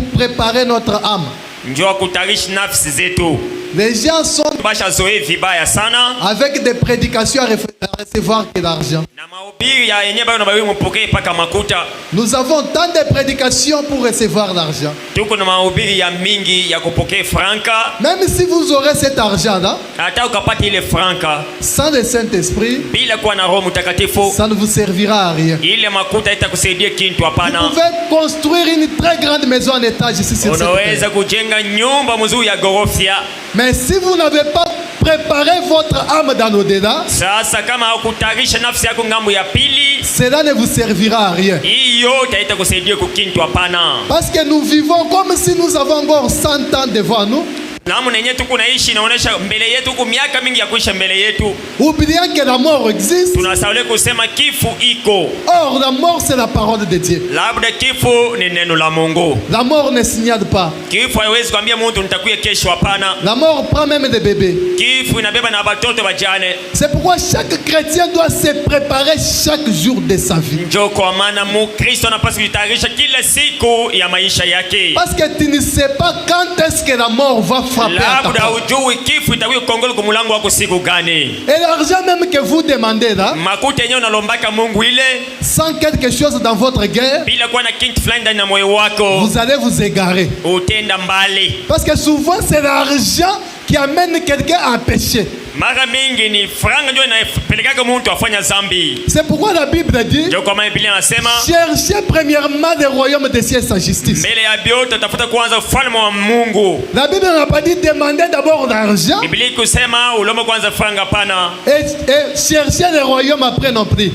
pour préparer notre âme. Njoo kutarisha nafsi zetu. Les gens sont Bashazoea vibaya sana avec des prédications à recevoir que l'argent. na mahubiri ya yenyewe bado nabawi mpokee paka makuta. Nous avons tant de prédications pour recevoir l'argent. Tuko na mahubiri ya mingi ya kupokea franka. Même si vous aurez cet argent-là, Hata ukapata ile franka sans le Saint-Esprit, bila kuwa na Roho Mtakatifu, ça ne vous servira à rien. ile makuta itakusaidia kitu hapana. Vous pouvez construire une très grande maison en étage ici sur cette terre. Unaweza kujenga nyumba mzuri ya gorofia. Mais si vous n'avez pas préparé votre âme dans l'au-delà, Sasa kama hukutarisha nafsi yako ngambo ya pili, cela ne vous servira à rien. hiyo itakusaidia kukintu hapana. Parce que nous vivons comme si nous avons encore 100 ans devant nous. Namu nenye tuko naishi inaonesha mbele yetu ku miaka mingi ya kuisha mbele yetu. Oubliant que la mort existe. Tunasahau kusema kifo iko. Or, la mort, c'est la parole de Dieu. Labda kifo ni neno la Mungu. La mort ne signale pas. Kifo haiwezi kuambia mtu nitakuya kesho hapana. La mort prend même des bébés. Kifo inabeba na watoto wajane. C'est pourquoi chaque chrétien doit se préparer chaque jour de sa vie. Njoo kwa maana Mkristo anapaswa kujitayarisha kila siku ya maisha yake. Parce que tu ne sais pas quand est-ce que la mort va frapper à ta Labda porte. ujui kifo itakuwa kongolo kwa mlango wako siku gani. Et l'argent même que vous demandez là, Makuta yenyewe unalombaka Mungu ile sans quelque chose dans votre guerre, bila kuwa na kitu fulani ndani ya moyo wako, vous allez vous égarer. utenda mbali. Parce que souvent c'est l'argent qui amène quelqu'un à pécher. Mara mingi ni franga ndio inapelekaka mtu afanya zambi. C'est pourquoi la Bible dit, Ndio kwa maana Biblia inasema cherchez premièrement le royaume des cieux et sa justice. mbele ya vyote tafuta kwanza ufalme wa Mungu. La Bible n'a pas dit demandez d'abord l'argent Biblia ikusema ulomba kwanza franga pana, et cherchez le royaume après non plus.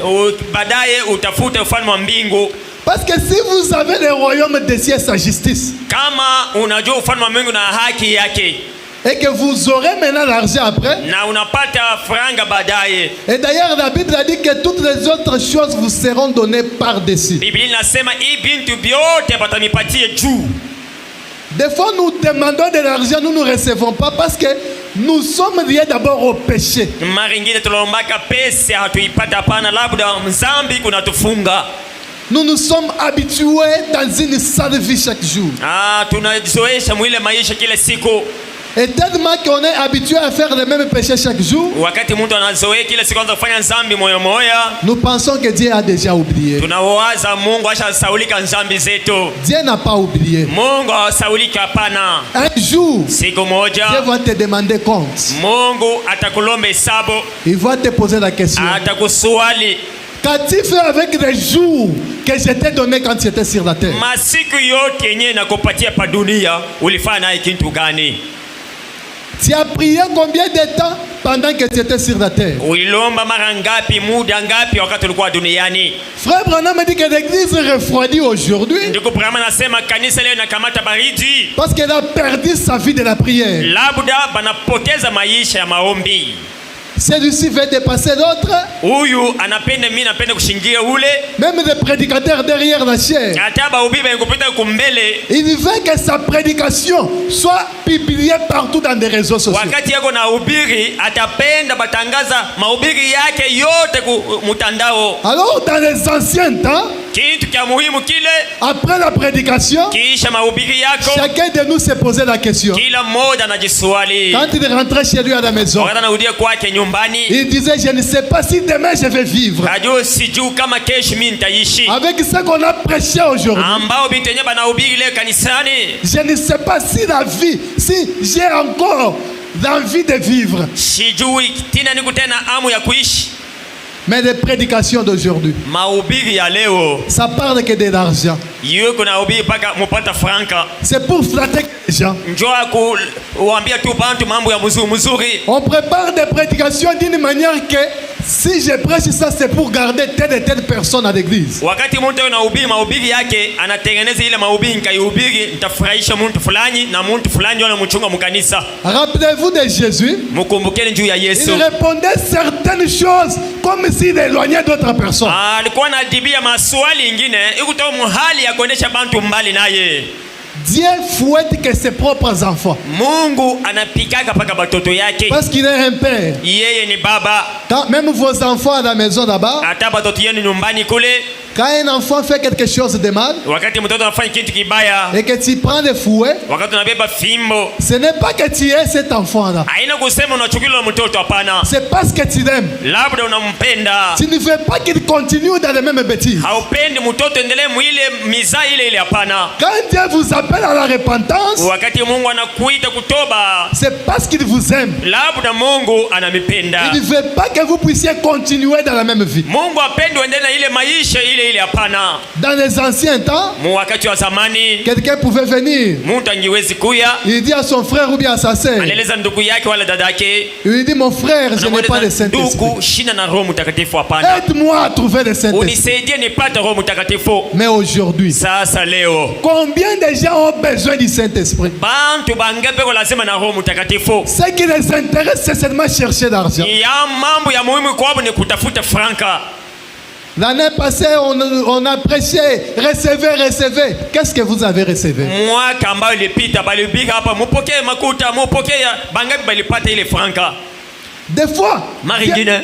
baadaye utafute ufalme wa mbingu. Parce que si vous avez le royaume des cieux et sa justice, Kama unajua ufalme wa Mungu na haki yake et que vous aurez maintenant l'argent après, na unapata franga baadaye, et d'ailleurs la Bible a dit que toutes les autres choses vous seront données par-dessus. Biblia inasema hii bintu vyote batanipatie juu. Des fois nous demandons de l'argent, nous ne recevons pas parce que nous sommes liés d'abord au péché. Mara ingine tunaombaka pesa hatuipata hapana, labda mzambi kunatufunga. Nous nous sommes habitués dans une sale vie chaque jour. Tunajizoesha mwile maisha kila siku. Et tellement qu'on est habitué à faire le même péché chaque jour, Wakati mtu anazoea kila siku anza kufanya dhambi moyo moya, nous pensons que Dieu a déjà oublié. tunawaza Mungu ashasaulika dhambi zetu. Dieu n'a pas oublié. Mungu hasaulika hapana. Un jour, Siku Dieu moja va te demander compte. Mungu atakulomba hesabu, Il va te poser la question. atakuswali Qu'as-tu fait avec les jours que je t'ai donné quand tu étais sur la terre? masiku yote yenyewe nakupatia pa dunia ulifanya naye kitu gani? Tu as prié combien de temps pendant que tu étais sur la terre? Ulilomba mara ngapi, muda ngapi wakati ulikuwa duniani? Frère Branham dit que l'église refroidit aujourd'hui Ndiko Branham anasema kanisa leo nakamata baridi, parce qu'elle a perdu sa vie de la prière. labda banapoteza maisha ya maombi. Celui-ci veut dépasser l'autre, Huyu anapenda, mimi napenda kushingia ule, même les prédicateurs derrière la chair. hata bahubiri kupita kumbele. Il veut que sa prédication soit publiée partout dans des réseaux sociaux. Wakati yako na ubiri, atapenda batangaza mahubiri yake yote ku mutandao. Alors dans les anciens temps, Kitu kia muhimu kile, après la prédication, kisha mahubiri yako, chacun de nous se posait la question. kila mmoja anajiswali. Quand il rentrait chez lui à la maison, Wakati anarudia kwake nyumbani, il disait, je ne sais pas si demain je vais vivre najua sijui kama kesho mimi nitaishi. avec ce qu'on a prêché aujourd'hui. Ambao bintu yenyewe banahubiri leo kanisani, Je ne sais pas si la vie, si j'ai encore l'envie de vivre. sijui tena niko tena amu ya kuishi. Mais les prédications d'aujourd'hui, Mahubiri ya leo ça parle que de l'argent. yuko na ubiri paka mupata franka. C'est pour flatter les gens. Njoo kuambia tu bantu mambo ya mzuri mzuri. On prépare des prédications d'une manière que si je prêche ça, c'est pour garder telle et telle personne à l'église. Wakati mtu anahubiri mahubiri yake, anatengeneza ile mahubiri nikaihubiri nitafurahisha mtu fulani na mtu fulani wala mchunga mkanisa. Rappelez-vous de Jésus. Mkumbukeni juu ya Yesu. Il répondait certaines choses comme s'il éloignait d'autres personnes. Alikuwa anajibia maswali ingine ikutoa muhali ya kuendesha bantu mbali naye. Dieu fouette que ses propres enfants. Mungu anapikaka paka batoto yake. Parce qu'il est un père. Yeye ni baba. Quand même vos enfants à la maison là-bas, Hata batoto yenu nyumbani kule, Quand un enfant fait quelque chose de mal wakati mtoto anafanya kitu kibaya, et que tu prends des fouets, wakati unabeba fimbo, ce n'est pas que tu es cet enfant-là. haina kusema unachukiwa na mtoto, hapana. C'est parce que tu l'aimes. Labda unampenda. Tu ne veux pas qu'il continue dans les mêmes bêtises. Haupendi mtoto endelee mwile mizaa ile ile, hapana. Quand Dieu vous appelle à la repentance, Wakati Mungu anakuita kutoba, c'est parce qu'il vous aime. labda Mungu anamipenda. Il ne veut pas que vous puissiez continuer dans la même vie. Mungu apendi uendelee na ile maisha ile ile, hapana. Dans les anciens temps, Wakati wa zamani quelqu'un pouvait venir. mtu angiwezi kuya, Il dit à son frère ou bien à sa sœur, anaeleza ndugu yake wala dada yake, il lui dit, mon frère, je n'ai pas de Saint-Esprit. ndugu, shina na Roho Mtakatifu, hapana. Aide-moi à trouver le Saint-Esprit. Unisaidie nipate Roho Mtakatifu. Mais aujourd'hui, Sasa leo combien de gens ont besoin du Saint-Esprit? bantu bangapi kwa lazima na Roho Mtakatifu? Ce qui les intéresse, c'est seulement chercher l'argent. Ya mambo ya muhimu kwao ni kutafuta franka. L'année passée, on a prêché, recevez. Qu'est-ce que vous avez reçu? Mwaka ambao ilipita balibika hapa, mupokee makuta, mupokee, bangapi balipata ile franka? Des fois,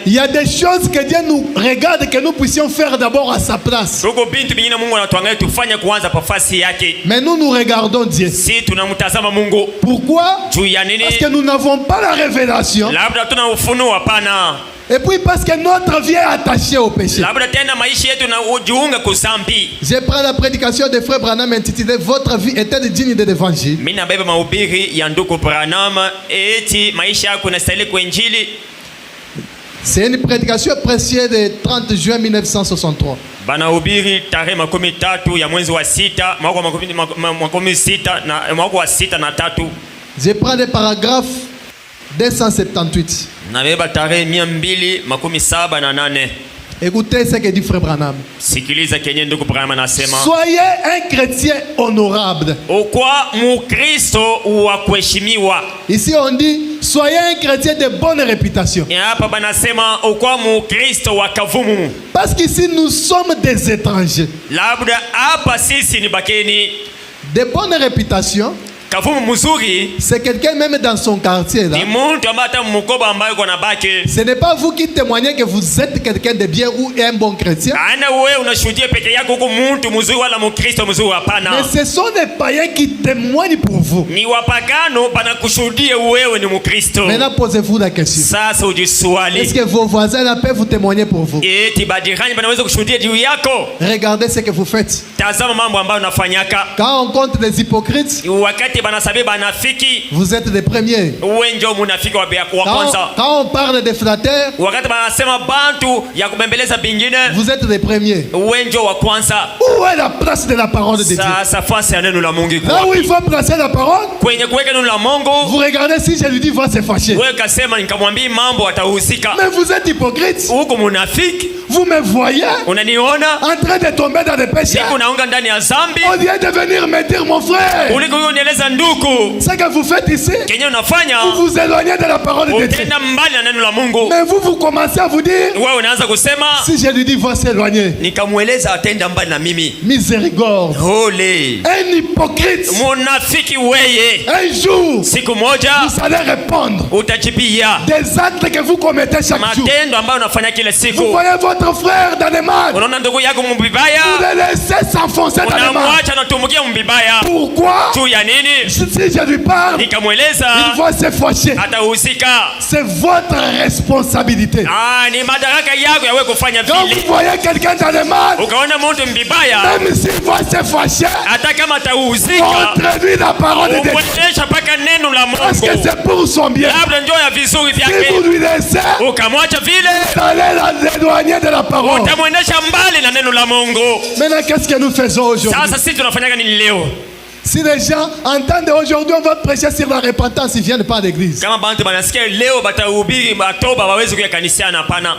il y a des choses que Dieu nous regarde que nous puissions faire d'abord à sa place. Ruko bintu bingine Mungu anatuangalia tufanye kwanza pa fasi yake. Mais nous regardons Dieu. Si tunamtazama Mungu. Pourquoi? Juu ya nini? Parce que nous n'avons pas la révélation. Labda tuna ufunuo, hapana. Et puis parce que notre vie est attachée au péché. Labda tena maisha yetu na ujiunga kusambi. Je prends la prédication de frère Branham intitulée Votre vie est-elle digne de l'évangile? Mimi nabeba mahubiri ya ndugu Branham eti maisha yako yanastahili kwa injili. C'est une prédication prêchée le 30 juin 1963. Banahubiri tarehe 13 ya mwezi wa 6 mwaka wa 63. Je prends le paragraphe 278. Nabeba tarehe 278. Écoutez ce que dit frère Branham. Sikiliza kenye ndugu Branham anasema. Soyez un chrétien honorable. Ukwa mukristo wa kuheshimiwa. Ici on dit soyez un chrétien de bonne réputation. Hapa banasema ukwa mukristo wa kavumu. Parce qu'ici nous sommes des étrangers. Labda hapa sisi ni bakeni. De bonne réputation. Kavumu mzuri, c'est quelqu'un même dans son quartier là. Ni muntu ambaye hata mkoba ambaye uko na baki. Ce n'est pas vous qui témoignez que vous êtes quelqu'un de bien ou un bon chrétien. Ana wewe unashuhudia peke yako huko muntu mzuri wala mkristo mzuri, hapana. Mais ce sont des païens qui témoignent pour vous. Ni wapagano banakushuhudia wewe ni mkristo. Maintenant posez-vous la question. Sasa ujiswali. Est-ce que vos voisins là peuvent vous témoigner pour vous? Eti badirani banaweza kushuhudia juu yako. Regardez ce que vous faites. Tazama mambo ambayo unafanyaka. Quand on compte les hypocrites, wakati banasabe banafiki, vous êtes les premiers. Wewe ndio munafiki wa kwanza. Quand on parle des flatteurs, wakati banasema bantu ya kubembeleza bingine, vous êtes les premiers. Wewe ndio wa kwanza. Où est la place de la parole de Dieu? Sasa fasi ya neno la Mungu iko. Là où il faut placer la parole, kwenye kuweka neno la Mungu. Vous regardez si je lui dis va se fâcher. Wewe kasema nikamwambia mambo atahusika. Mais vous êtes hypocrite. Uko munafiki. Vous me voyez unaniona en train de tomber dans des péchés. Niko naunga ndani ya zambi. Au lieu de venir me dire mon frère. Uliko unieleza ndugu. Ce que vous faites ici, kenye unafanya, vous vous éloignez de la parole de Dieu. Utenda mbali na neno la Mungu. Mais vous commencez à vous dire, wewe unaanza kusema si je lui dis va s'éloigner, nikamweleza atenda mbali na mimi. Miséricorde. Holy. Un hypocrite. Munafiki weye. Un jour, siku moja vous allez répondre utajibia des actes que vous commettez chaque jour. matendo ambayo unafanya kila siku. Vous voyez votre frère dans les mal. Unaona ndugu yako mbibaya. Vous le laissez s'enfoncer dans les mal. Unamwacha anatumbukia mbibaya. Pourquoi? Juu ya nini? Si je lui parle, nikamweleza, il va se fâcher. Atahusika. C'est votre responsabilité. Ni madaraka yako ya wewe kufanya vile. Quand vous voyez quelqu'un dans les mal, ukaona mtu mbibaya, même s'il va se fâcher, hata kama atahusika, montre-lui la parole de Dieu. Umwonyesha paka neno la Mungu. Parce que c'est pour son bien. Labda njoo ya vizuri vyake. Si vous lui laissez, ukamwacha vile, allez l'éloigner de la parole. Utamwendesha mbali na neno la Mungu. Maintenant, qu'est-ce que nous faisons aujourd'hui? Sasa sisi tunafanyaga nini leo? Si les gens entendent aujourd'hui on va prêcher sur la repentance, ils viennent pas à l'église. Kama bantu banasikia leo batahubiri batoba bawezi kuja kanisani, hapana.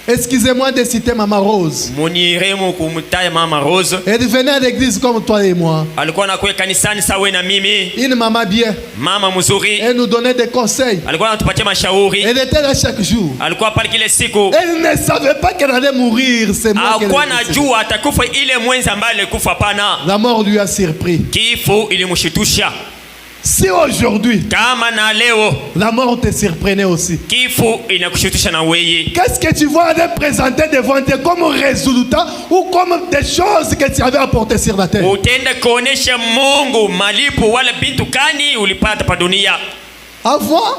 Excusez-moi de citer Maman Rose. Muniremu kumtaja Mama Rose. Elle venait à l'église comme toi et moi. Alikuwa anakuja kanisani sawa na mimi. Une maman bien. Mama mzuri. Elle nous donnait des conseils. Alikuwa anatupatia mashauri. Elle était là chaque jour. Alikuwa pale kile siku. Elle ne savait pas qu'elle allait mourir. C'est moi qui alikuwa anajua atakufa ile mwenzi ambaye alikufa pana. La mort lui a surpris. Kifo ilimshitusha. Si aujourd'hui, kama na leo la mort te surprenait aussi, kifo inakushutisha na weye, qu'est-ce que tu vas aller présenter devant Dieu comme résultat ou comme des choses que tu avais apportées sur la terre? utenda kuonesha Mungu malipo wala bintu kani ulipata pa dunia. Avant,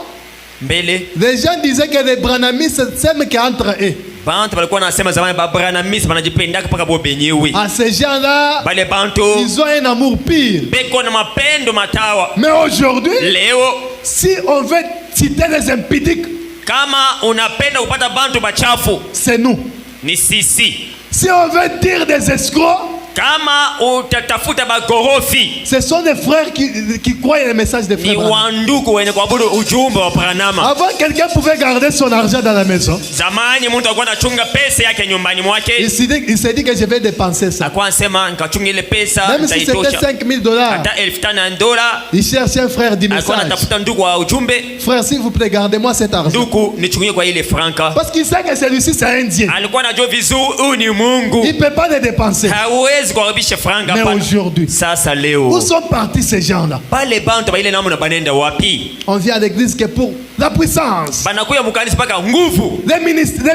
Mbele les gens disaient que les branamistes s'aiment qu'entre eux. bantu balikuwa nasema zamani babranamisi banajipendaka paka bo benyewe. À ces gens-là, Bale bantu ils ont un amour pire. beko na mapendo matawa. Mais aujourd'hui, Leo si on veut citer les impudiques, kama unapenda kupata bantu bachafu c'est nous. ni sisi. Si on veut dire des escrocs, Kama utatafuta bagorofi ce sont des frères qui croient les messages des ni frères. wanduku wenye kuabudu ujumbe wa Branhama. Avant, quelqu'un pouvait garder son argent dans la maison. Zamani mtu alikuwa anachunga pesa yake nyumbani Il mwake, s'est dit que je vais dépenser ça. alikuwa anasema nikachunga ile pesa Même si c'était nitaitosha. 5 000 $, Hata $5,000 il cherchait un frère du alikuwa message. anatafuta ndugu wa ujumbe, Frère, s'il vous plaît, gardez-moi cet argent. ndugu nichungie kwa ile franka. Parce qu'il sait que celui-ci, c'est un Dieu. Alikuwa anajua vizuri huyu ni Mungu, Il ne peut pas les dépenser. hawezi kuharibisha franga. Mais Hapana. aujourd'hui, Sasa où leo sont partis ces gens-là? pale bantu ba ile namna banenda wapi? On vient à l'église que pour la puissance, Banakuya mukanisa paka nguvu, les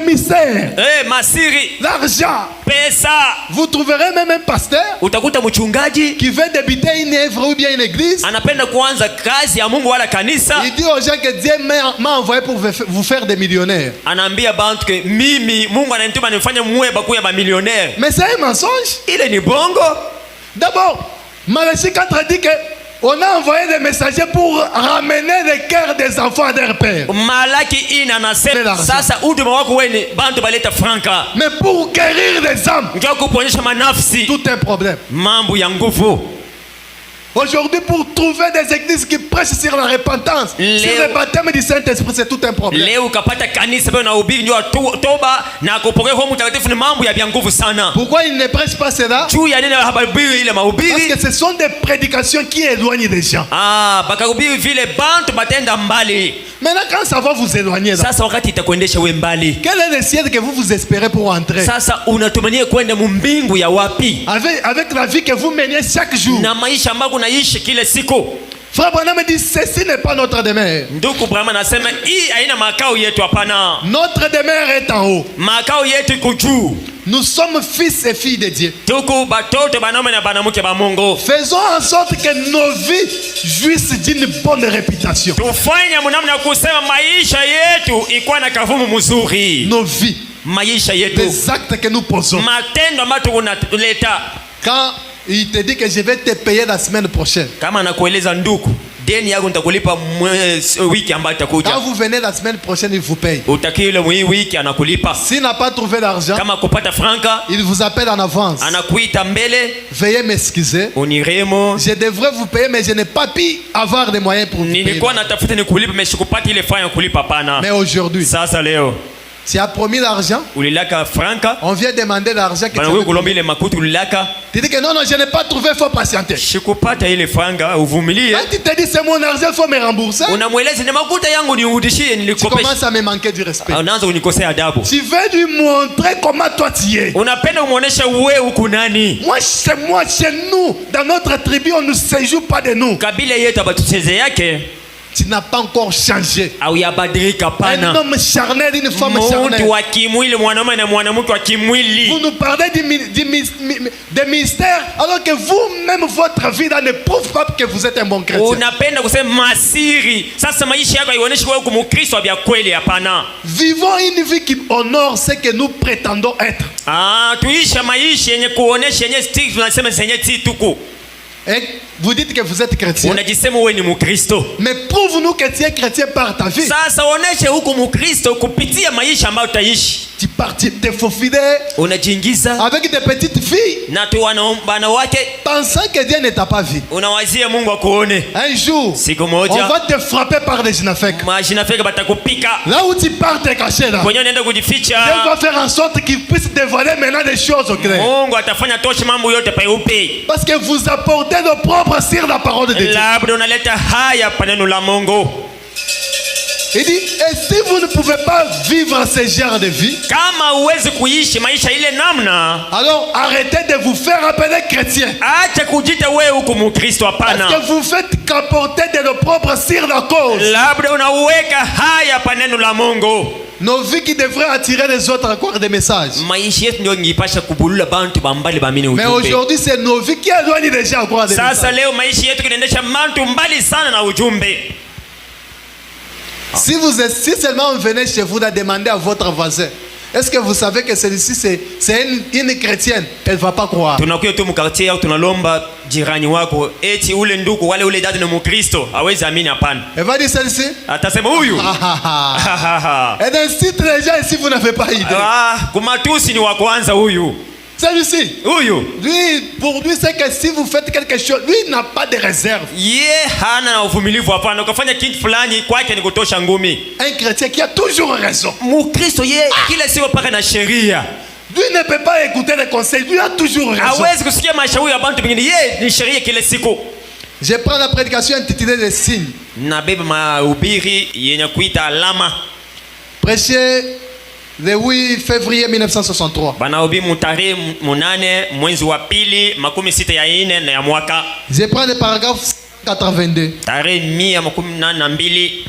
mystères, masiri, l'argent. pesa. Vous trouverez même un pasteur Utakuta mchungaji qui veut débuter une œuvre ou bien une église. anapenda kuanza kazi ya Mungu wala kanisa, Il dit aux gens que Dieu m'a envoyé pour vous faire des millionnaires. anaambia bantu ke mimi Mungu ananituma nifanye muwe bakuya ba millionnaire. Mais c'est un mensonge. Ile ni bongo. D'abord, Malachie 4 dit que on a envoyé des messagers pour ramener les cœurs des enfants à leur père. Malaki ina anasema L'argent. sasa uduma wako weni bantu baleta franka Mais pour guérir les âmes, ndio kuponyesha manafsi, tout un problème. mambo ya nguvu. Aujourd'hui, pour trouver des églises qui prêchent sur la repentance, sur le baptême du Saint-Esprit, c'est tout un problème. Leo ukapata kanisa bado na ubiri ndio toba na kupokea Roho Mtakatifu ni mambo ya nguvu sana. Pourquoi ils ne prêchent pas cela? Juu ya nini habari ile Parce mahubiri? que ce sont des prédications qui éloignent les gens. Bakahubiri vile bantu batenda mbali. Maintenant, quand ça va vous éloigner là, Sasa wakati itakuendesha we mbali. quel est le ciel que vous espérez pour entrer? Sasa unatumania kwenda mbingu ya wapi? Avec la vie que vous menez chaque jour. Na maisha ambayo unaishi kila siku. Frère Branham me dit, ceci n'est pas notre demeure. Ndugu Branham anasema hii haina makao yetu, hapana. Notre demeure est en haut. Makao yetu iko juu. Nous sommes fils et filles de Dieu. Tuko batoto banaume na banamuke ba Mungu. Faisons en sorte que nos vies jouissent d'une bonne réputation. Tufanye mnamna kusema maisha yetu ikuwa na kavumu mzuri. Nos vies, Maisha yetu, les actes que nous posons. matendo ambayo tunaleta. Quand il te dit que je vais te payer la semaine prochaine, Kama nakueleza ndugu, deni yako nitakulipa wiki ambayo itakuja. quand vous venez la semaine prochaine, il vous paye. Utakile wiki anakulipa. S'il n'a pas trouvé l'argent, Kama kupata franka, il vous appelle en avance. anakuita mbele, Veuillez m'excuser. uniremo. Je devrais vous payer, mais je n'ai pas pu avoir les moyens pour vous payer. Nilikuwa natafuta nikulipa, meshikupata ile fanya kulipa pana. Mais aujourd'hui, Sasa leo tu as promis l'argent, ulilaka franka, on vient demander l'argent que tu banakuwa as kulomba ile makuti ulilaka. Tu dis que non, je n'ai pas trouvé, il faut patienter. Shikupata ile franga, uvumilie. Quand tu te dis c'est mon argent, il faut me rembourser, Unamweleza ni makuta yangu niurudishie, tu nilikopesha. commences à me manquer du respect. Unaanza kunikosea adabu. Tu veux lui montrer comment toi tu es. Unapenda umuonesha wewe uko nani. Moi, chez nous, dans notre tribu, on ne se joue pas de nous. Kabila yetu abatucheze yake Tu n'as pas encore changé. au yabadilika Un pana. homme charnel, une femme Mtu charnelle. wa kimwili, mwanaume na mwanamke wa kimwili. Vous nous parlez des mystères, alors que vous-même, votre vie là, ne prouve pas que vous êtes un bon chrétien. Unapenda kusema masiri. Sasa maisha yako haionyeshi wewe uko Mkristo vya kweli, hapana. Vivons une vie qui honore ce que nous prétendons être. Tuisha maisha yenye kuonesha yenye stiki tunasema zenye tuko. Et vous dites que vous êtes chrétien. Unajisema wewe ni Mkristo. Mais prouve-nous que tu es chrétien par ta vie. Sasa oneshe huko Mkristo kupitia maisha ambayo utaishi. Tu pars te faufiler Unajiingiza avec des petites filles, na tu wanawake, pensant que Dieu ne t'a pas vu. unawazia Mungu akuone. Un jour, Siku on moja va te frapper par des Jinafek. majinafeka batakupika. Là où tu pars te cacher là, Kwenye unaenda Dieu kujificha, va faire en sorte qu'il puisse dévoiler maintenant des choses au clair. Mungu atafanya tosha mambo yote peupe. Parce que vous apportez nos propres sur la parole de Dieu. Labda unaleta haya pa neno la Mungu. Il dit, et si vous ne pouvez pas vivre ce genre de vie, kama uwezi kuishi maisha ile namna, alors arrêtez de vous faire appeler chrétien. acha kujita wewe huko Mkristo. Hapana, Parce que vous faites qu'apporter de nos propres sur la cause. labda unaweka haya pa neno la Mungu. Nos vies qui devraient attirer les autres encore des messages. Maisha yetu ndio ngipasha kubulula bantu bambali bamini Mais ujumbe. aujourd'hui, c'est nos vies qui éloignent les gens encore des Sasa messages. leo maisha yetu kinaendesha bantu mbali sana na ujumbe. Si seulement vous venez chez vous de demander à votre voisin, est-ce que vous savez que celui-ci c'est une chrétienne, elle ne va pas croire. Tunakuya tu mkartie au tunalomba jirani wako eti ule ndugu wale ule dada ni Mkristo, hawezi amini. Hapana, Elle va dire celle-ci. atasema huyu Elle incite les gens ici, vous n'avez pas idée. kumatusi ni wa kwanza huyu. Celui-ci, Huyu lui, pour lui, c'est que si vous faites quelque chose, lui il n'a pas de réserve. ye hana na uvumilivu. Hapana, ukafanya kitu fulani kwake ni kutosha ngumi. Un chrétien qui a toujours raison. Mkristo ye kila siku paka na sheria, Lui ne peut pas écouter les conseils, lui a toujours raison. hawezi kusikia mashauri ya bantu bingine. Ye ni sheria kila siku. Je prends la prédication intitulée Les signes. Nabeba mahubiri yenye kuita alama. Prêché le 8 février 1963. Banahubiri mutarehe 8 mwezi wa pili 64 na ya mwaka. Je prends le paragraphe 82. Tarehe 182.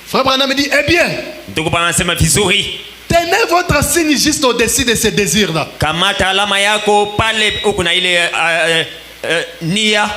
Frère Branham me dit, eh bien, Ndugu bana anasema vizuri, tenez votre signe juste au-dessus de ce désir-là. kamata alama yako pale huko na ile nia.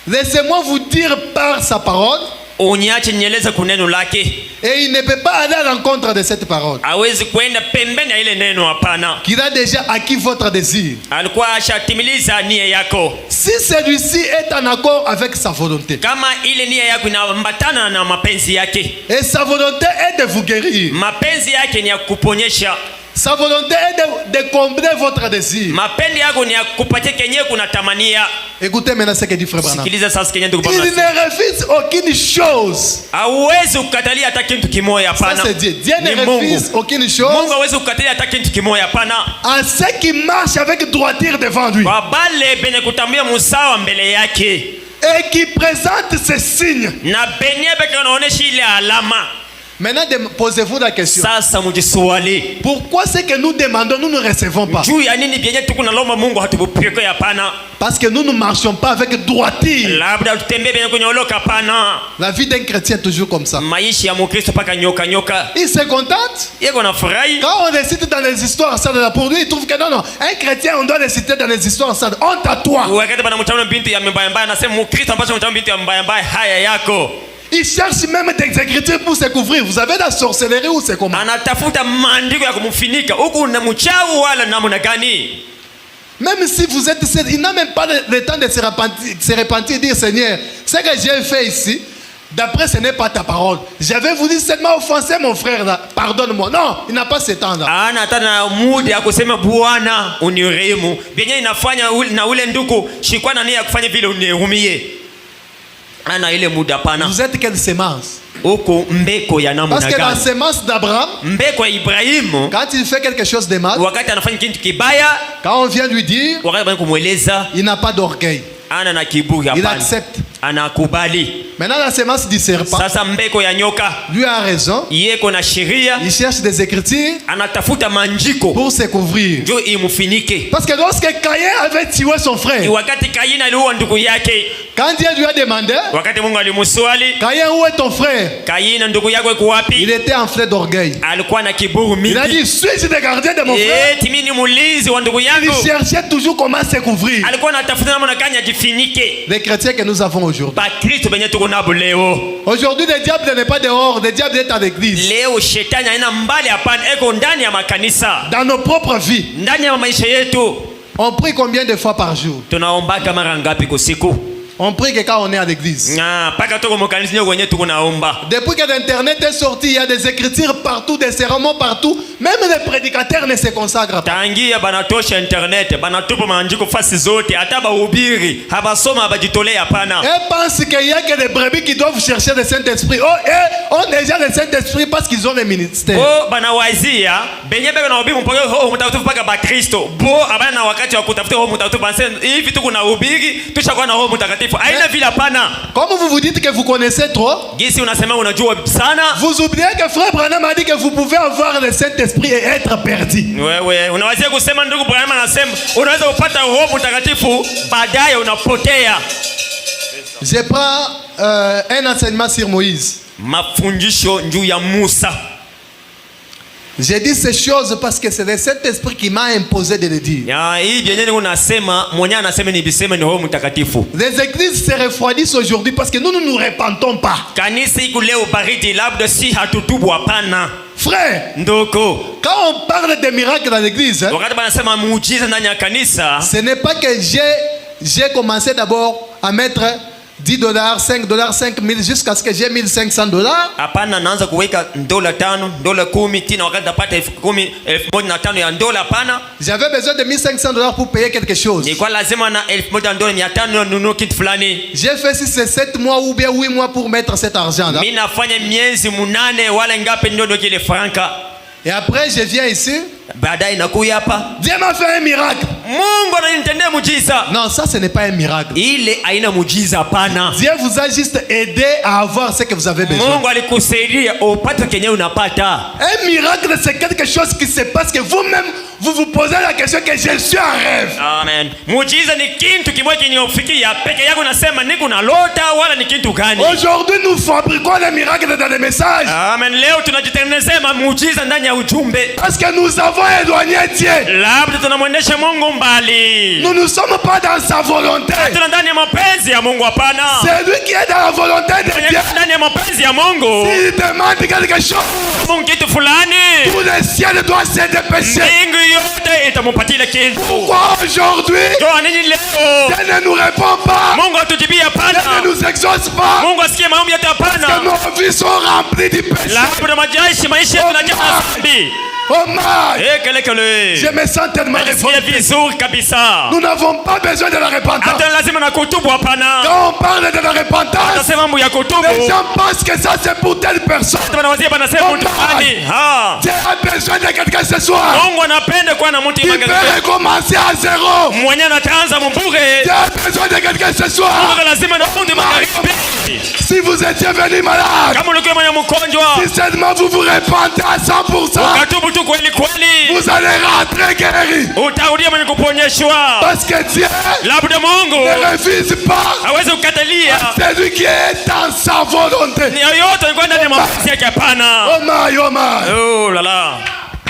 Laissez-moi vous dire par sa parole, Uniache nieleze kuneno lake. et il ne peut pas aller à l'encontre de cette parole, Hawezi kwenda pembeni ya ile neno. Hapana, qu'il a déjà acquis votre désir. alikuwa ashatimiliza nia yako. Si celui-ci est en accord avec sa volonté, Kama ile nia yako inaambatana na mapenzi yake, et sa volonté est de vous guérir, mapenzi yake ni ya kuponyesha, sa volonté est de combler votre désir. mapenzi yako ni ya kupatia kenye kunatamania. Écoutez maintenant ce que dit Frère Branham. Sikiliza sasa kenye ndugu Il bana. ne refuse aucune chose. Hawezi kukatalia hata kitu kimoja. Ça Hapana, c'est Dieu. Dieu ni ne refuse Mungu. aucune chose Mungu hawezi kukatalia hata kitu kimoja. Hapana, à ceux qui marchent avec droiture devant lui kwa bale benye kutambia musawa mbele yake et qui présentent ces signes. na benye beke wanaonesha ile alama. Maintenant, posez-vous la question. Sasa mujiswali, Pourquoi ce que nous demandons, nous ne recevons pas? juu ya nini vyenye tuko nalomba Mungu hatupokee? Hapana, Parce que nous ne marchons pas avec droiture. labda tutembee benye kunyoloka. Hapana, La vie d'un chrétien est toujours comme ça. maisha ya Mkristo paka nyoka Il se contente. yeko na furahi. Quand on les cite dans les histoires ça, pour lui, il trouve que non, un chrétien, on doit les citer dans les histoires ça. Honte à toi. Wakati bana mtaona binti ya mbaya mbaya, nasema Mkristo ambacho mtaona binti ya mbaya mbaya, haya yako. Il cherche même des écritures pour se couvrir. Vous avez la sorcellerie ou c'est comment? Anatafuta maandiko ya kumfinika. Huku na mchawi wala namna gani? Même si vous êtes, il n'a même pas le temps de se repentir et dire Seigneur, ce que j'ai fait ici, d'après ce n'est pas ta parole. J'avais voulu seulement offenser mon frère là. Pardonne-moi. Non, il n'a pas ce temps là. Ana hata na muda ya kusema Bwana unirehemu. Benye inafanya na ule ndugu shikwa na nia ya kufanya vile unihurumie. Ana ile muda pana. Vous êtes quelle sémence? Huko mbeko ya namna Parce que la gani? sémence d'Abraham, Mbeko ya Ibrahimu, quand il fait quelque chose de mal, wakati anafanya kitu kibaya, quand on vient lui dire, wakati bana kumweleza, il n'a pas d'orgueil. ana na kiburi. Il Hapana, accepte. anakubali. Maintenant, la sémence du serpent, Sasa mbeko ya nyoka lui a raison. yeko na sheria, Il cherche des écritures anatafuta manjiko pour se couvrir. ndio imfinike. Parce que lorsque Caïn avait tué son frère, Wakati Kaini aliua ndugu yake, quand Dieu lui a demandé, wakati Mungu alimuswali Caïn, où est ton frère? Kaini, ndugu yako iko Il wapi? était enflé d'orgueil. Alikuwa na kiburi Il a mingi. dit, suis-je le gardien de mon frère? Eti mimi ni mulinzi wa ndugu Il yangu. cherchait toujours comment se couvrir. Alikuwa anatafuta namna gani ajifinike. Les chrétiens que nous avons aujourd'hui. Bakristo benye tuko nabo leo. Aujourd'hui, le diable n'est pas dehors, le diable est à l'église. Leo shetani haina mbali, hapana, eko ndani ya makanisa, Dans nos propres vies, ndani ya maisha yetu. on prie combien de fois par jour? Tunaombaka mara ngapi kwa siku? On prie que quand on est à l'église. Paka tuko mkanisa ndio kwenye tuko naomba. Depuis que l'Internet est sorti, il y a des écritures partout, des sermons partout. Même les prédicateurs ne se consacrent pas. Tangia banatosha internet, banatupa maandiko fasi zote, hata bahubiri habasoma habajitolea. Hapana, Ils pensent qu'il y a que des brebis qui doivent chercher le Saint-Esprit. Oh, et ont déjà le Saint-Esprit parce qu'ils ont le ministère. bo banawazia benye beko na ubiri mpaka ho mtakatifu mpaka ba Kristo bo abana na wakati wa kutafuta ho mtakatifu banse hivi tuko na ubiri tushakuwa na ho mtakatifu mtakatifu. Haina vile hapana. Comme vous vous dites que vous connaissez trop, Gisi unasema unajua sana. vous oubliez que frère Branham a dit que vous pouvez avoir le Saint-Esprit et être perdu. Wewe unawazia kusema ndugu Branham anasema unaweza kupata Roho Mtakatifu baadaye unapotea. Je prends un enseignement sur Moïse. Mafundisho juu ya Musa. J'ai dit ces choses parce que c'est le Saint-Esprit qui m'a imposé de le dire. Hii yenyewe unasema mwenyewe anasema ni bisema ni Roho Mtakatifu. Les églises se refroidissent aujourd'hui parce que nous ne nous repentons pas. Kanisa iko leo baridi labda si hatutubu hapana. Frère, ndoko, quand on parle des miracles dans l'église, wakati banasema muujiza ndani ya kanisa, ce n'est pas que j'ai commencé d'abord à mettre $10, $5, 5,000 jusqu'à ce que j'ai $1,500. Hapana, naanza kuweka $5, $10, tina wakati napata $10,000, $1,500 ya dola. Hapana, j'avais besoin de $1,500 pour payer quelque chose. Nilikuwa lazima na $1,500 nunue kitu fulani. J'ai fait 7 mois ou bien 8 mois pour mettre cet argent là. Mimi nafanya miezi 8 wala ngapi ndio ndio kile franka. Et après je viens ici. Baadaye nakuja hapa. Dieu m'a fait un miracle. Mungu ananitendea muujiza. Non, ça ce n'est pas un miracle. Ile haina muujiza hapana. Dieu vous a juste aidé à avoir ce que vous avez besoin. Mungu alikusaidia upate kenye unapata. Un miracle c'est quelque chose qui se passe que vous-même vous vous posez la question que je suis en rêve. Amen. Muujiza ni kitu kimoja kinyofikia peke yako nasema niko na lota wala ni kitu gani? Aujourd'hui nous fabriquons les miracles dans les messages. Amen. Leo tunajitengenezea muujiza ndani ya ujumbe. Parce que nous avons éloigné Dieu. Labda tunamwendesha Mungu mbali. Nous ne sommes pas dans sa volonté. Tuna ndani ya mapenzi ya Mungu hapana. C'est lui qui est dans la volonté de Dieu. Ndani ya mapenzi ya Mungu. S'il demande quelque chose, Mungu kitu fulani, tout le ciel doit se dépêcher. Mungu yote itampatia kitu. Pourquoi aujourd'hui Kwa nini leo Dieu ne nous répond pas? Mungu atujibia hapana? Dieu ne nous exauce pas. Mungu asikie maombi yetu hapana. Que nos vies sont remplies du péché. Labda maisha yetu yanajaa dhambi. Oh my! Je me sens tellement vizuri kabisa. Nous n'avons pas besoin de la repentance. Hata lazima na kutubu hapana. Quand on parle de la repentance, tunasema mambo ya kutubu. Les gens pensent que ça c'est pour telle personne. Wanawazia banasema mtu fulani. Dieu a besoin de quelqu'un ce soir. Mungu anapenda kuwa na mtu qui peut recommencer à zéro. Mwenye anaanza mbure. Dieu a besoin de quelqu'un ce soir. Mungu lazima na mtu magharibi. Si vous étiez venu malade, kama ulikuwa mwenye mgonjwa, si seulement vous vous repentez à 100%, ukatubu tu kweli kweli, vous allez rentrer guéri. Utarudia mwenye kuponyeshwa. Parce que Dieu labda Mungu ne refuse pas. Hawezi kukatalia. C'est lui qui est dans sa volonté. Ni yoyote alikuwa ndani ya mapenzi yake hapana. Oh my, oh my. Oh la la.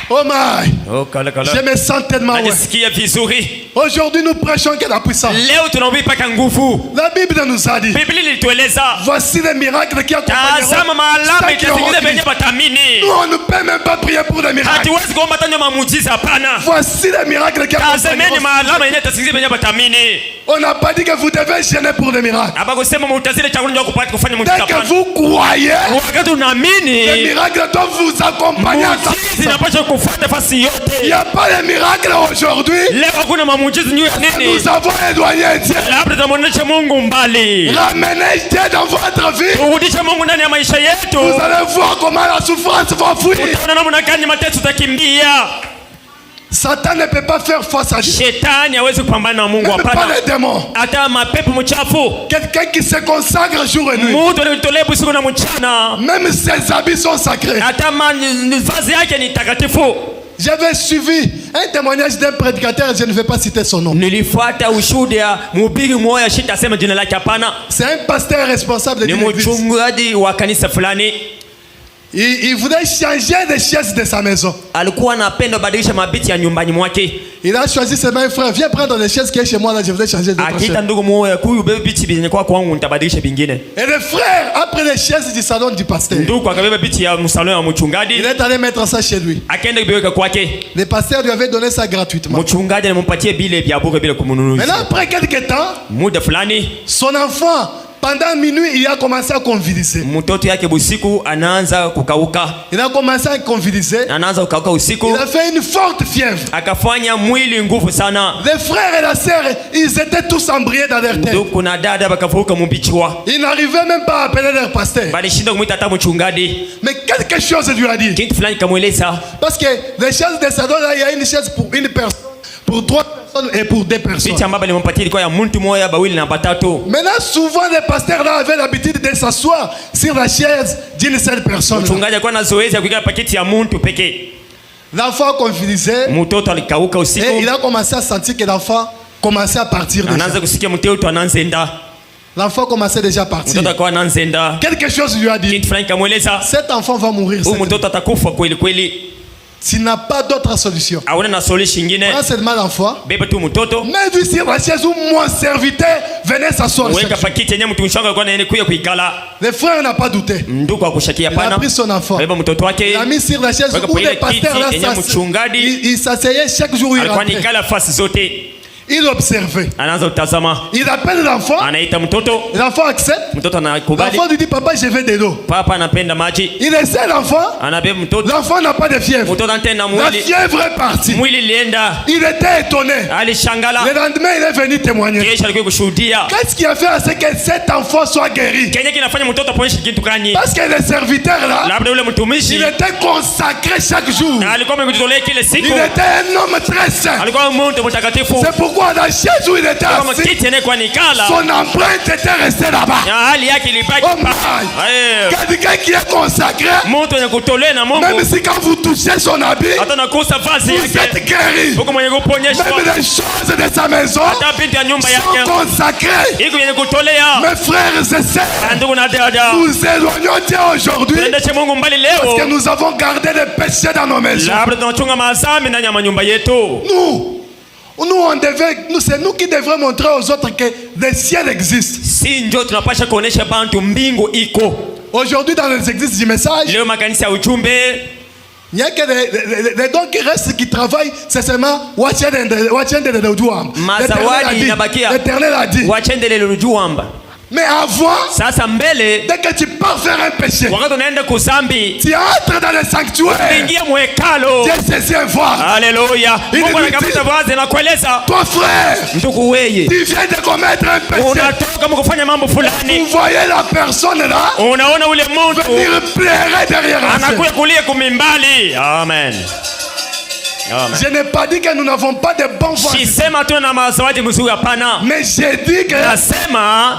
Oh my. Oh kala kala. Je me sens tellement najisikia vizuri. Aujourd'hui nous prêchons que la puissance. Leo tunahubiri paka nguvu. La Bible nous a dit. Biblia ilitueleza. Voici les miracles qui accompagneront. Tazama maalama itasingiza penye batamini. Nous on ne peut même pas prier pour des miracles. Hatuwezi kuomba tena muujiza hapana. Voici les miracles qui accompagneront. Tazameni maalama yenye itasingiza penye batamini. On n'a pas dit que vous devez gêner pour des miracles. Hapa kusema mutazile chakula ndio kupata kufanya muujiza hapana. Dès que vous croyez, wakati unaamini, les miracles doivent vous accompagner. Zinapaswa kufuata fasi yote. Il n'y a pas de miracle aujourd'hui. Leo hakuna muujiza nini. Nous avons éloigné Dieu. Labda tunamuonesha Mungu mbali. Ramenez Dieu dans votre vie. Urudisha Mungu ndani ya maisha yetu. Vous allez voir comment la souffrance va fuir. Utaona namna gani mateso takimbia. Satan ne peut pas faire face à Dieu. Shetani hawezi kupambana na Mungu hapana. Pas les démons. Hata mapepo mchafu. Quelqu'un qui se consacre jour et nuit. Mtu anayetolea usiku na mchana. Même ses habits sont sacrés. Hata vazi yake ni takatifu. J'avais suivi un témoignage d'un prédicateur, je ne vais pas citer son nom. Nilifuata ushuhuda mhubiri mmoja sitasema jina lake hapana. C'est un pasteur responsable de l'église. Ni mchungaji wa kanisa fulani. Il voulait changer les chaises de sa maison. Alikuwa anapenda badilisha mabiti ya nyumbani mwake. Il a choisi ses mains frères, viens prendre les chaises qui est chez moi là, je voudrais changer de chaises. Akita ndugu mmoja kuyu bebe biti binekwa kwangu nitabadilisha bingine. Et le frère a pris les chaises du salon du pasteur. Ndugu akabeba biti ya msalon ya mchungaji. Il est allé mettre ça chez lui. Akaenda kubeweka kwake. Le pasteur lui avait donné ça gratuitement. Mchungaji anampatia bile vya bure bila kumnunulia. Maintenant après quelques temps, muda fulani, son enfant pendant minuit, il a commencé à convulser. Mtoto yake busiku anaanza kukauka. Il a commencé à convulser. Anaanza kukauka usiku. Il a fait une forte fièvre. Akafanya mwili nguvu sana. Les frères et la sœur, ils étaient tous embrayés dans leur tête. Kuna dada bakavuka mumbichwa. Ils n'arrivaient même pas à appeler leur pasteur. Balishinda kumuita hata mchungaji. Mais quelque chose lui a dit. Kitu fulani kamweleza. Parce que les chaises de salon là, il y a une chaise pour une personne. pour 3 personnes et pour 2 personnes. Viti ambavyo alimpatia ilikuwa ya mtu mmoja, bawili na batatu. Maintenant, souvent les pasteurs là avaient l'habitude de s'asseoir sur la chaise d'une seule personne. Mchungaji alikuwa na zoezi ya kuikaa paketi ya mtu pekee. L'enfant confidait. Mtoto alikauka usiku. Et il a commencé à sentir que l'enfant commençait à partir déjà. Anaanza kusikia mtoto anaanza. L'enfant commençait déjà à partir. Mtoto akawa anaanza. Quelque chose lui a dit. Kitu fulani kamweleza. Cet enfant va mourir. Mtoto atakufa kweli kweli. Tu n'as pas d'autre solution. Aone na solution nyingine. Prends seulement l'enfant. Beba tu mtoto. Mais vu sur la chaise où mon serviteur venait s'asseoir. Weka pakiti yenyewe mtumishi wangu alikuwa anaenda kuikala. Le frère n'a pas douté. Ndugu akushakia pana. pana. Il a pris son enfant. Beba mtoto wake. Il a mis sur la chaise où le pasteur là il s'asseyait chaque jour il rentrait. Alikuwa nikala fasi zote. Il observait. Anaanza kutazama. Il appelle l'enfant. Anaita mtoto. L'enfant accepte. Mtoto anakubali. L'enfant lui dit papa je veux de l'eau. Papa anapenda maji. Il essaie l'enfant. Anabeba mtoto. L'enfant n'a pas de fièvre. Mtoto antena mwili. La fièvre est partie. Mwili lienda. Il était étonné. Alishangala. Le lendemain il est venu témoigner. Kesho alikuwa kushuhudia. Qu'est-ce qui a fait à ce que cet enfant soit guéri? Kenye kinafanya mtoto apone kitu gani? Parce que le serviteur là. Labda yule mtumishi. Il était consacré chaque jour. Alikuwa amejitolea kila siku. Il était un homme très saint. Alikuwa mtu mtakatifu. C'est pourquoi dans chaque jour il était assis, son empreinte était restée là-bas. Oh my! Quelqu'un qui est consacré, même si quand vous touchez son habit, vous êtes guéri. Même les choses de sa maison sont consacrées. Mes frères et sœurs, nous éloignons Dieu aujourd'hui parce que nous avons gardé les péchés dans nos maisons. C'est nous qui devrions montrer aux autres que le ciel existe. Aujourd'hui, dans les églises du message, il n'y a que les dons qui restent, qui travaillent, c'est seulement l'Éternel a dit. Mais avant, dès que tu pars faire un péché, tu entres dans le sanctuaire. Dieu saisit un voile. Alléluia. Il dit, toi frère, tu viens de commettre un péché. Vous voyez la personne là venir pleurer derrière la. Amen. Je n'ai pas dit que nous n'avons pas de bons voisins. Mais j'ai dit que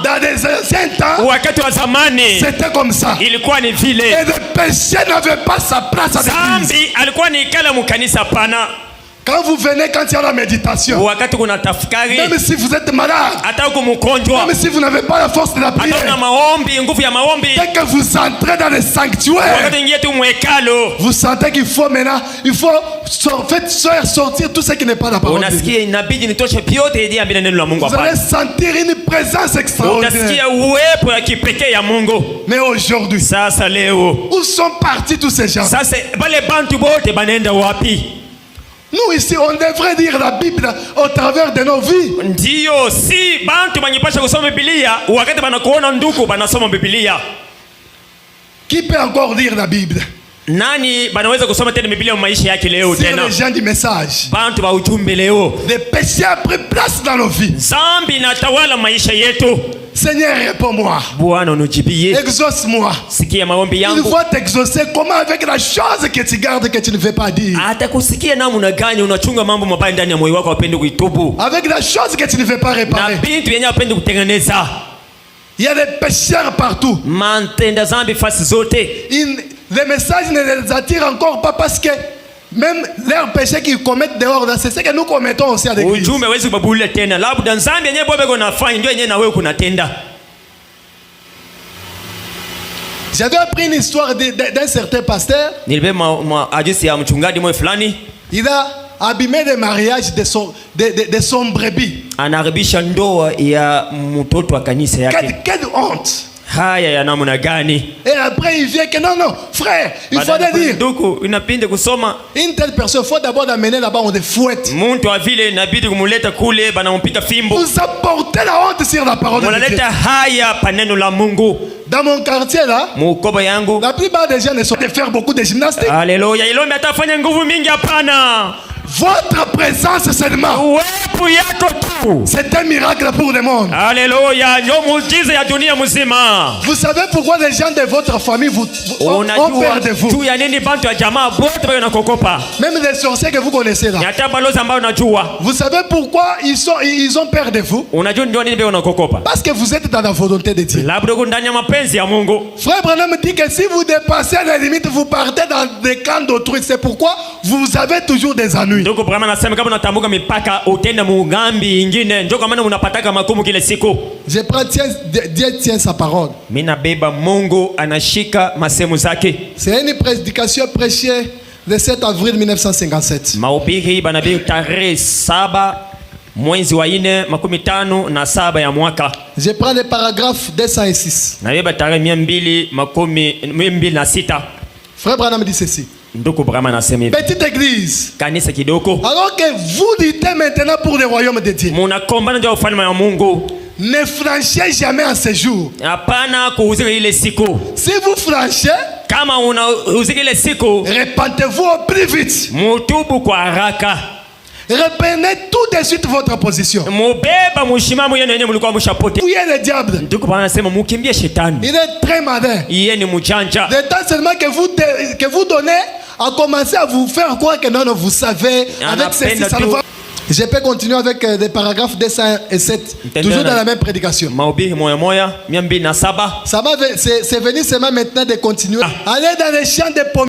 dans des anciens temps, c'était comme ça. Et le péché n'avait pas sa place à l'église. Quand vous venez, quand il y a la méditation, même si vous êtes malade, même si vous n'avez pas la force de la prière, dès que vous entrez dans le sanctuaire, vous sentez qu'il faut maintenant, il faut sortir tout ce qui n'est pas la parole de Dieu. Vous allez sentir une présence extraordinaire. Mais aujourd'hui, où sont partis tous ces gens? Nous ici, on devrait lire la Bible au travers de nos vies. Qui peut encore lire la Bible? Nani banaweza kusoma tena Biblia mu maisha yake leo tena? C'est les gens du message. Bantu ba ujumbe leo. Le péché a pris place dans nos vies. Zambi inatawala maisha yetu. Seigneur, réponds-moi. Bwana unijibie. Exauce-moi. Sikia maombi yangu. Il va t'exaucer comment avec la chose que tu gardes que tu ne veux pas dire. Atakusikia namna gani unachunga mambo mabaya ndani ya moyo wako upende kuitubu. Avec la chose que tu ne veux pas réparer. Na bintu yenye upende kutengeneza. Il y a des pécheurs partout. Mantenda zambi fasi zote. Les messages ne les attirent encore pas parce que même leurs péchés qu'ils commettent dehors, c'est ce que nous commettons aussi à l'église. Ujumbe wezi kubabulile tena. Labda nzambi yenyewe bobe kunafanya ndio yenyewe na wewe kunatenda. J'avais appris une histoire d'un certain pasteur. Il a abîmé le mariage de son brebis. Quelle honte! Et après il vient que non, frère, il faut dire. Une telle personne, il faut d'abord l'amener là-bas, on les fouette. Vous apportez la honte sur la parole de Dieu. Dans mon quartier là, la plupart des gens ne sont pas de faire beaucoup de gymnastique. Alléluia. Votre présence seulement. uwepo yako tu. C'est un miracle pour le monde. Haleluya, ndio muujiza ya dunia mzima. Vous savez pourquoi les gens de votre famille ont peur de vous? Tu ya nini bantu ya jamaa bote bado nakokopa? Même les sorciers que vous connaissez là. Hata balozi ambao unajua. Vous savez pourquoi ils ont peur de vous? Unajua ndio nini bado unakokopa? Parce que vous êtes dans la volonté de Dieu. Labda uko ndani ya mapenzi ya Mungu. Frère Branham dit que si vous dépassez les limites, vous partez dans des camps d'autrui. C'est pourquoi vous avez toujours des ennuis. Ndugu Branham anasema kama unatambuka mipaka utenda mugambi ingine ndio kama unapataka makumu kile siku. Je prends Dieu tient sa parole. Mimi nabeba Mungu anashika masemu zake. C'est une prédication prêchée le 7 avril 1957. Mahubiri banabii tarehe 7 mwezi wa 4/57 ya mwaka. Je prends le paragraphe 206. Nabeba tarehe 226. Frère Branham dit ceci. Ndugu Branham anasema hivi. Petite église. Kanisa kidogo. Alors que vous luttez maintenant pour le royaume de Dieu. Munakombana ndio ufalme wa Mungu. Ne franchez jamais en ce jour. Hapana kuuzika ile siku. Si vous franchez, kama unauzika ile siku, répentez-vous au plus vite. Mutubu kwa haraka. Reprenez tout de suite votre position. Mubeba mushimamo yenu yenyewe mlikuwa mshapotea. Fuyez le diable. Ndugu Bwana anasema mukimbie shetani. Il est très malin. Yeye ni mjanja. Le temps seulement que vous donnez à commencer à vous faire croire que non, vous savez, avec ceci, ça ne va. Je peux continuer avec des paragraphes 207, toujours dans la même prédication. Mahubiri moya 207. Ça va, c'est venu seulement maintenant de continuer. Allez dans les champs de pommiers.